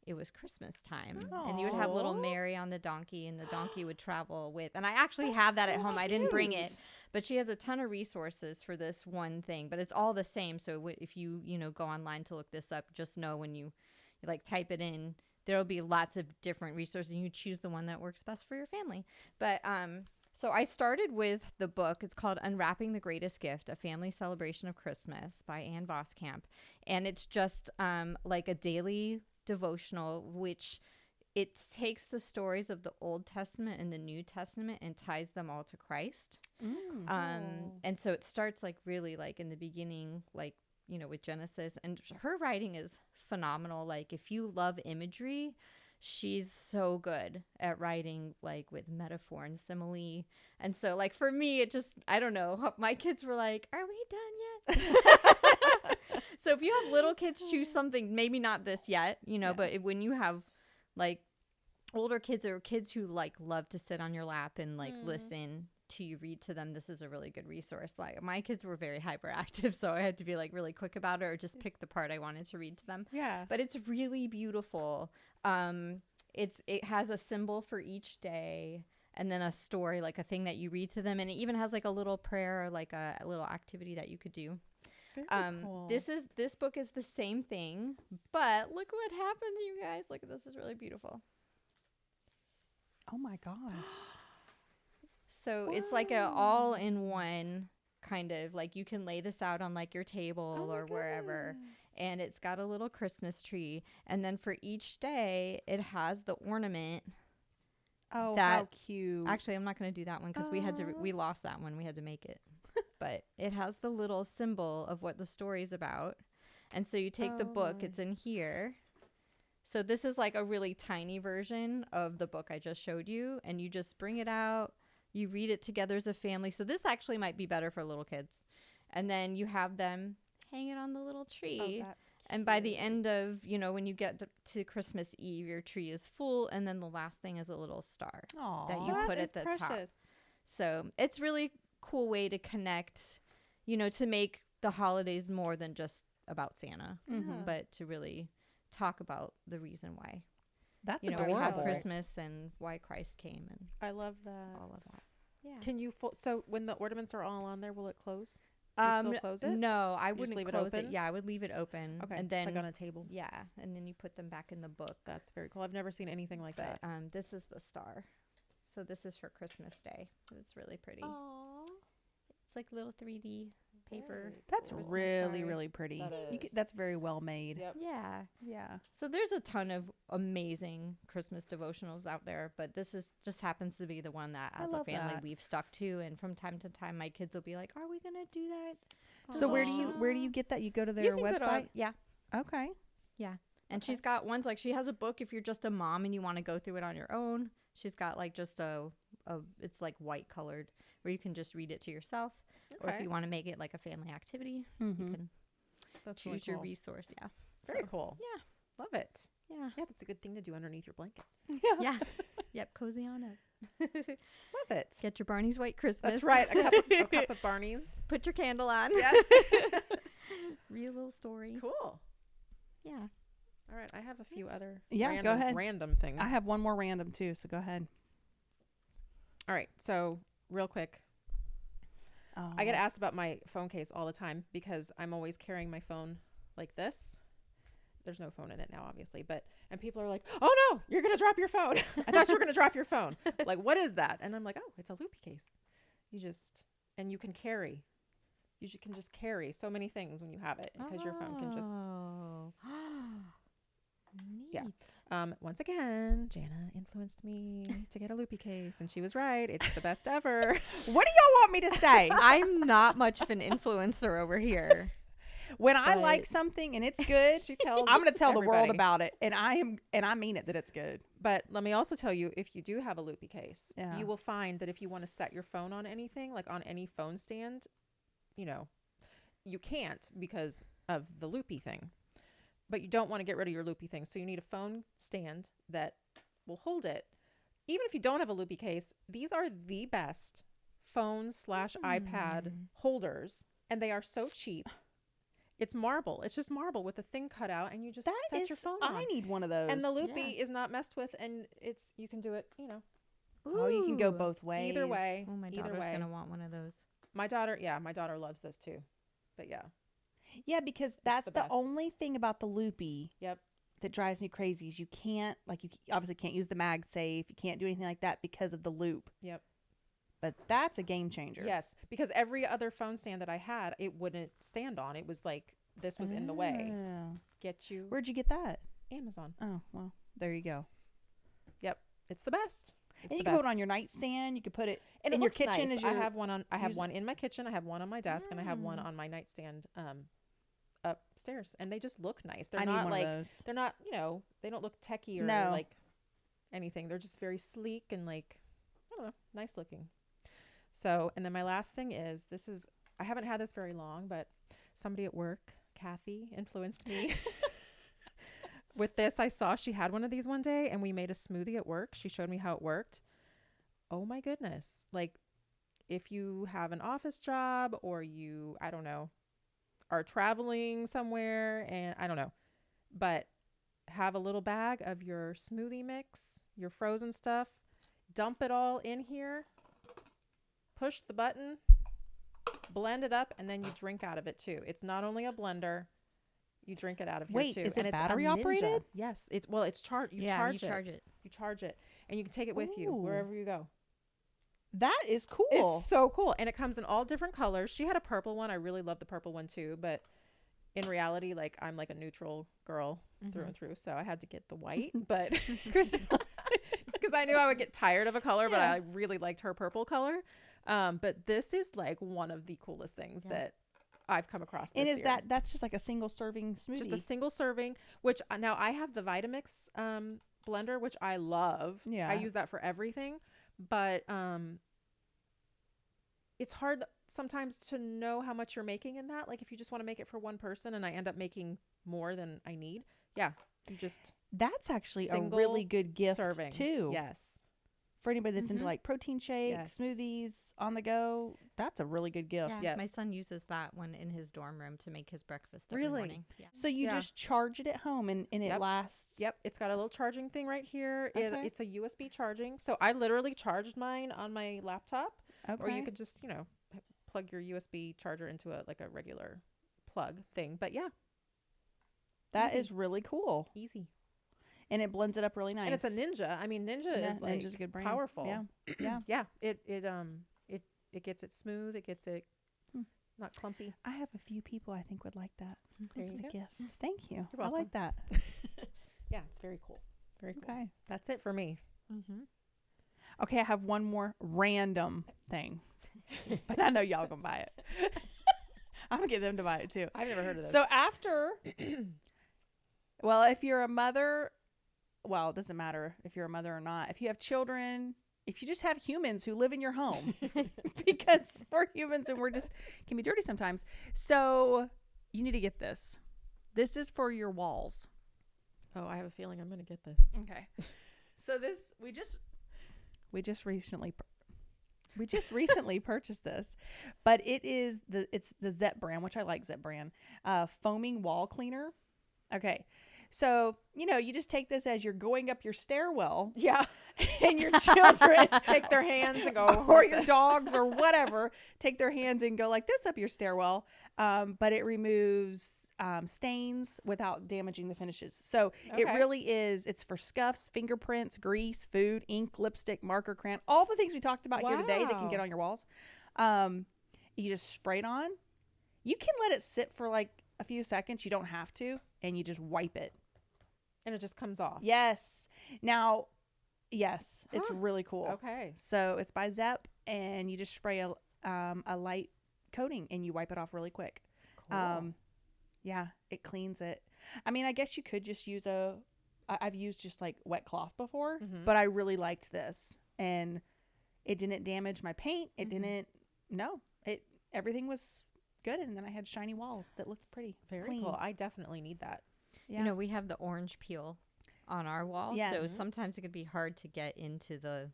it was Christmas time. And you would have little Mary on the donkey, and the donkey would travel with, and I actually have that at home. I didn't bring it, but she has a ton of resources for this one thing, but it's all the same. So if you go online to look this up, just know when you like type it in, there'll be lots of different resources, and you choose the one that works best for your family. But so I started with the book. It's called Unwrapping the Greatest Gift, A Family Celebration of Christmas by Ann Voskamp. And it's just like a daily devotional, which it takes the stories of the Old Testament and the New Testament and ties them all to Christ. And so it starts like really like in the beginning, like, with Genesis. And her writing is phenomenal. Like if you love imagery, she's so good at writing like with metaphor and simile. And so like for me, it just, I don't know, my kids were like, are we done yet? So if you have little kids, choose something, maybe not this yet, but when you have like older kids or kids who like love to sit on your lap and like listen to you read to them, this is a really good resource. Like my kids were very hyperactive, so I had to be like really quick about it or just pick the part I wanted to read to them. Yeah. But it's really beautiful. It has a symbol for each day, and then a story, like a thing that you read to them, and it even has like a little prayer or like a little activity that you could do. Very cool. This book is the same thing, but look what happens, you guys. Look, this is really beautiful. Oh my gosh. So it's like a all-in-one kind of, like, you can lay this out on like your table or wherever, and it's got a little Christmas tree, and then for each day it has the ornament. Oh, that, how cute. Actually, I'm not going to do that one because we lost that one. We had to make it. But it has the little symbol of what the story's about. And so you take the book, it's in here. So this is like a really tiny version of the book I just showed you, and you just bring it out, you read it together as a family. So this actually might be better for little kids. And then you have them hang it on the little tree. And by the end of, when you get to Christmas Eve, your tree is full. And then the last thing is a little star that you put at the top. So it's really cool way to connect, to make the holidays more than just about Santa, but to really talk about the reason why. That's we have Christmas and why Christ came, and I love that. all of that. Yeah. Can you so when the ornaments are all on there, will it close? You still close it? No, I You just wouldn't leave it close it. open? Yeah, I would leave it open. Okay, and just then like on a table. yeah, and then you put them back in the book. That's very cool. I've never seen anything like But that. this is the star. So this is for Christmas Day. It's really pretty. Aww. It's like little 3D paper. That's Christmas really, star. really pretty. That is. That's very well made. Yep. Yeah. Yeah. So there's a ton of amazing Christmas devotionals out there, but this is just happens to be the one that I as a love family that. we've stuck to, and from time to time my kids will be like, "Are we going to do that?" So where do you get that? You go to their You can website? go to yeah. Okay. Yeah. And she's got ones like she has a book if you're just a mom and you want to go through it on your own. She's got like just a it's like white colored where you can just read it to yourself. Or if Okay. you want to make it like a family activity, you can That's really choose your cool. resource. Yeah. Very So, cool. Yeah. Love it. Yeah. Yeah, that's a good thing to do underneath your blanket. Yeah. Yep. Cozy on up. Love it. Get your Barney's White Christmas. That's right. A cup of Barney's. Put your candle on. Yes. Read a little story. Cool. Yeah. All right. I have a few other Yeah, go ahead. random things. I have one more random too, so go ahead. All right. So real quick, I get asked about my phone case all the time because I'm always carrying my phone like this. There's no phone in it now, obviously, and people are like, "Oh no, you're gonna drop your phone." I thought you were gonna drop your phone. Like, what is that? And I'm like, "Oh, it's a loopy case. You can carry. You can just carry so many things when you have it because your phone can just." Oh. Neat. Yeah. Once again, Jana influenced me to get a loopy case, and she was right. It's the best ever. What do y'all want me to say? I'm not much of an influencer over here. When I like But- something and it's good, She tells I'm going to tell the world everybody. about it, and I mean it that it's good. But let me also tell you, if you do have a loopy case, Yeah. you will find that if you want to set your phone on anything, like on any phone stand, you can't because of the loopy thing. But you don't want to get rid of your loopy thing. So you need a phone stand that will hold it. Even if you don't have a loopy case, these are the best phone/iPad holders. And they are so cheap. It's marble. It's just marble with a thing cut out, and you just set your phone on. I need one of those. And the loopy Yeah. is not messed with, and you can do it, Oh, you can go Ooh. both ways. either way. Oh, my either daughter's way. going to want one of those. My daughter loves this too. But yeah. Yeah, because that's the the best. only thing about the loopy Yep. that drives me crazy is you can't, like, you obviously can't use the MagSafe. You can't do anything like that because of the loop. Yep. But that's a game changer. Yes, because every other phone stand that I had, it wouldn't stand on. It was like this was in the way. Oh. Get you Where'd you get that? Amazon. Oh, well, there you go. Yep. It's the best. It's And you the can put it best. on your nightstand. You could put it And in it your looks kitchen. nice. As your, I have use- one in my kitchen. I have one on my desk, and I have one on my nightstand upstairs. And they just look nice. They're I need not one like of those. they're not, they don't look techie or No. like anything. They're just very sleek and like, I don't know, nice looking. So, and then my last thing is, I haven't had this very long, but somebody at work, Kathy, influenced me with this. I saw she had one of these one day, and we made a smoothie at work. She showed me how it worked. Oh my goodness. Like, if you have an office job or you, I don't know, are traveling somewhere, and I don't know, but have a little bag of your smoothie mix, your frozen stuff, dump it all in here, push the button, blend it up, and then you drink out of it too. It's not only a blender, you drink it out of here Wait, too. is And it it's a battery Ninja. operated? Yes, it's charged. You yeah, charge you it. charge it. You charge it, and you can take it with you Ooh. wherever you go. That is cool. It's so cool. And it comes in all different colors. She had a purple one. I really love the purple one too. But in reality, like I'm like a neutral girl through and through. So I had to get the white. But because I knew I would get tired of a color, but I really liked her purple color. But this is like one of the coolest things that I've come across this and is year. that's just like a single serving smoothie? Just a single serving, which now I have the Vitamix blender, which I love. Yeah. I use that for everything. But it's hard sometimes to know how much you're making in that. Like if you just want to make it for one person and I end up making more than I need. Yeah. You just That's actually a single really good gift serving. too. Yes. For anybody that's into like protein shakes, Yes. smoothies on the go, that's a really good gift. Yeah, Yep. my son uses that one in his dorm room to make his breakfast every Really? morning. Yeah. So you Yeah. just charge it at home and it Yep. lasts. Yep. It's got a little charging thing right here. Okay. It's a USB charging. So I literally charged mine on my laptop. Okay. Or you could just, plug your USB charger into a regular plug thing. But yeah, That easy. is really cool. easy. And it blends it up really nice. And it's a Ninja. I mean, Ninja Yeah, is like Ninja's a good brand. powerful. Yeah. Yeah. Yeah. It gets it smooth. It gets it not clumpy. I have a few people I think would like that There as you a go. gift. Thank you. You're I welcome. like that. Yeah, it's very cool. Very cool. Okay. That's it for me. Okay, I have one more random thing. But I know y'all gonna buy it. I'm gonna get them to buy it too. I've never heard of this. So after, well, if you're a mother, well, it doesn't matter if you're a mother or not. If you have children, if you just have humans who live in your home, because we're humans and can be dirty sometimes. So you need to get this. This is for your walls. oh, I have a feeling I'm gonna get this. Okay. So this we just recently purchased this, but it's the Zep brand, which I like Zep brand, foaming wall cleaner. Okay. So, you just take this as you're going up your stairwell Yeah. and your children Take their hands and go. or like your this. dogs or whatever, take their hands and go like this up your stairwell. But it removes stains without damaging the finishes. So it Okay. really is. It's for scuffs, fingerprints, grease, food, ink, lipstick, marker, crayon, all the things we talked about here today that can get Wow. on your walls. You just spray it on. You can let it sit for like a few seconds. You don't have to. And you just wipe it. And it just comes off. Yes. Now, yes, it's Huh. really cool. Okay. So it's by Zep, and you just spray a light coating, and you wipe it off really quick. Cool. Yeah, it cleans it. I mean, I guess you could just use I've used just like wet cloth before, but I really liked this, and it didn't damage my paint. It didn't. No, everything was good, and then I had shiny walls that looked pretty. Very clean. cool. I definitely need that. Yeah. We have the orange peel on our wall. So Yes. sometimes it could be hard to get into the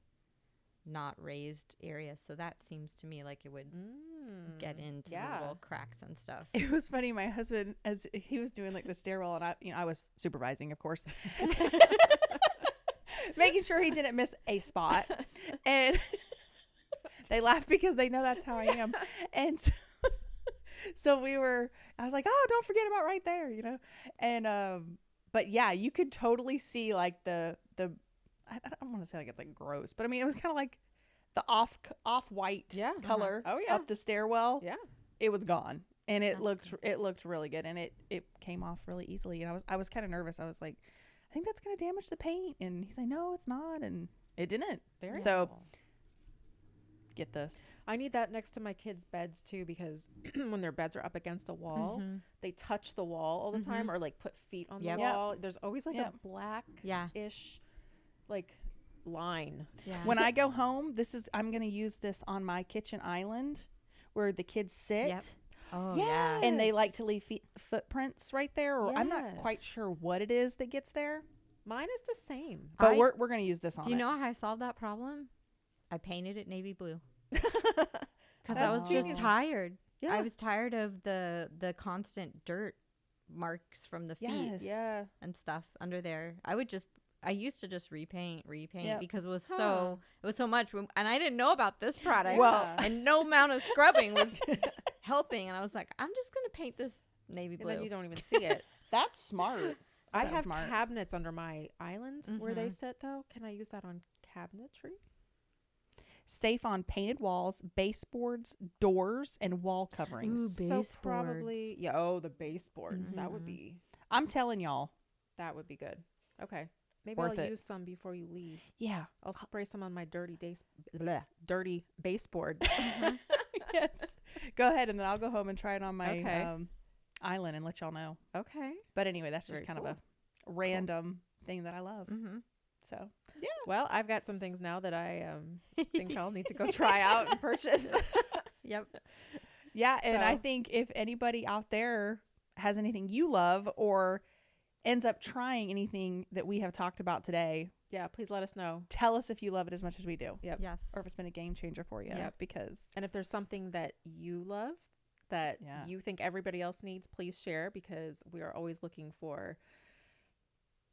not raised area. So that seems to me like it would get into the little cracks and stuff. It was funny. My husband, as he was doing like the stairwell, and I was supervising, of course, making sure he didn't miss a spot. And they laugh because they know that's how I am. And so I was like, oh, don't forget about right there, And but yeah, you could totally see like the I don't want to say like it's like gross, but I mean it was kind of like the off-white color up the stairwell. Yeah. It was gone, and it That's looks really good, and it came off really easily. And I was kind of nervous. I was like, I think that's gonna damage the paint, and he's like, no, it's not, and it didn't. Very So cool. get this. I need that next to my kids' beds too, because when their beds are up against a wall, they touch the wall all the time, or like put feet on Yep. the wall. There's always like Yep. a black-ish like line. Yeah. When I go home, I'm gonna use this on my kitchen island where the kids sit. Yep. Oh, yeah. And they like to leave footprints right there, or I'm not quite Yes. sure what it is that gets there. Mine is the same. But I- we're going to use this on Do you it. know how I solved that problem? I painted it navy blue. Because I That's was genius. just tired. Yeah. I was tired of the constant dirt marks from the feet Yes. Yeah. and stuff under there. I used to just repaint Yep. because it was Huh. so much, and I didn't know about this product. Well- and no amount of scrubbing was helping, and I was like, I'm just gonna paint this navy And blue. then you don't even see it. That's smart. I That's have smart. cabinets under my island where they sit though. Can I use that on cabinetry? safe on painted walls, baseboards, doors, and wall coverings. Ooh, So baseboards. probably, the baseboards. That would be I'm telling y'all. good. Okay. Maybe Worth I'll it. use some before you leave. Yeah. I'll spray some on my dirty baseboard. Yes. Go ahead, and then I'll go home and try it on my Okay. island and let y'all know. Okay. But anyway, that's just Very kind cool. of a random thing that I love. Mm-hmm. So Well, I've got some things now that I think I'll need to go try out and purchase. Yep. yeah, and I So- think if anybody out there has anything you love or ends up trying anything that we have talked about today, Yeah, please let us know. tell us if you love it as much as we do, Yep. Yes. or if it's been a game changer for you. Yep. Because And if there's something that you love that Yeah. you think everybody else needs, please share, because we are always looking for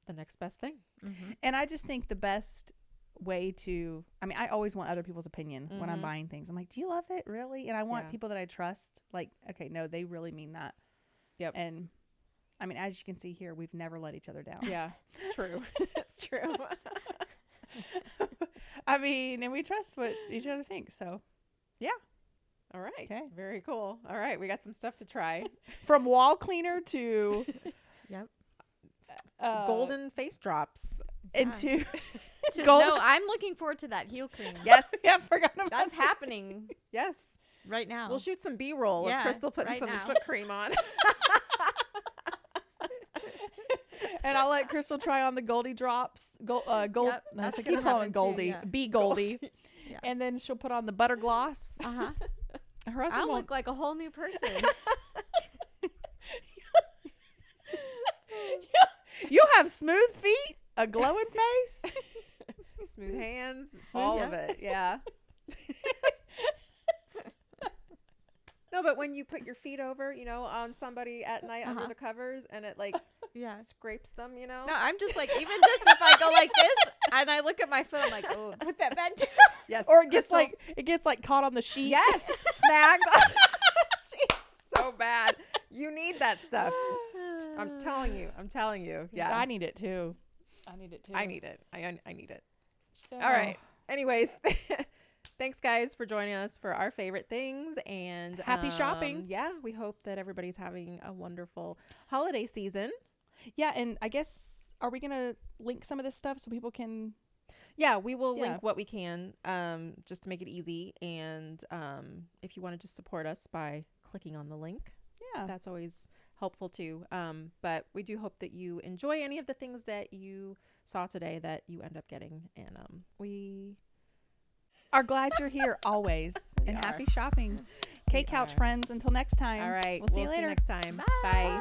the next best thing. Mm-hmm. and I just think the best way to, I mean, I always want other people's opinion when I'm Mhm. buying things. I'm like, do you love it really? And I want Yeah. people that I trust, like, okay, no, they really mean that. Yep. And I mean, as you can see here, we've never let each other down. Yeah, it's true. It's true. I mean, and we trust what each other thinks. So All right. Okay. Very cool. All right. We got some stuff to try. from wall cleaner to Yep. Golden face drops. into No, I'm looking forward to that heel cream. Yes. yeah, forgot about That's that. happening Yes. right now. We'll shoot some B-roll Yeah, of Crystal putting right some now. foot cream on. And I'll let Crystal try on the Goldie drops. Gold. Yep, No, that's I gonna keep calling happen it too, Goldie. yeah. Be Goldie. Yeah. And then she'll put on the butter gloss. Uh-huh. Her husband I'll won't. look like a whole new person. You'll have smooth feet, a glowing face. Smooth hands, all of it. Yeah. No, but when you put your feet over, on somebody at night under Uh-huh. the covers, and it like Yeah. scrapes them, No, I'm just like, even just if I go like this and I look at my foot, I'm like, oh, put that back down. Yes. Or it gets Crystal- like caught on the sheet. yes, snagged. She's so bad. You need that stuff. I'm telling you. Yeah. I need it too. I need it too. I need it. I need it. So, All right. Anyways, thanks guys for joining us for our favorite things, and Happy shopping. Yeah, we hope that everybody's having a wonderful holiday season. Yeah, and I guess, are we gonna link some of this stuff so people can? Yeah, we will Yeah. link what we can, just to make it easy. And if you want to just support us by clicking on the link, Yeah. that's always helpful too. But we do hope that you enjoy any of the things that you saw today that you end up getting, and we Are glad you're here always, and are. happy shopping. Okay, We couch are. friends. Until next time. all right. We'll see you later. next time. Bye.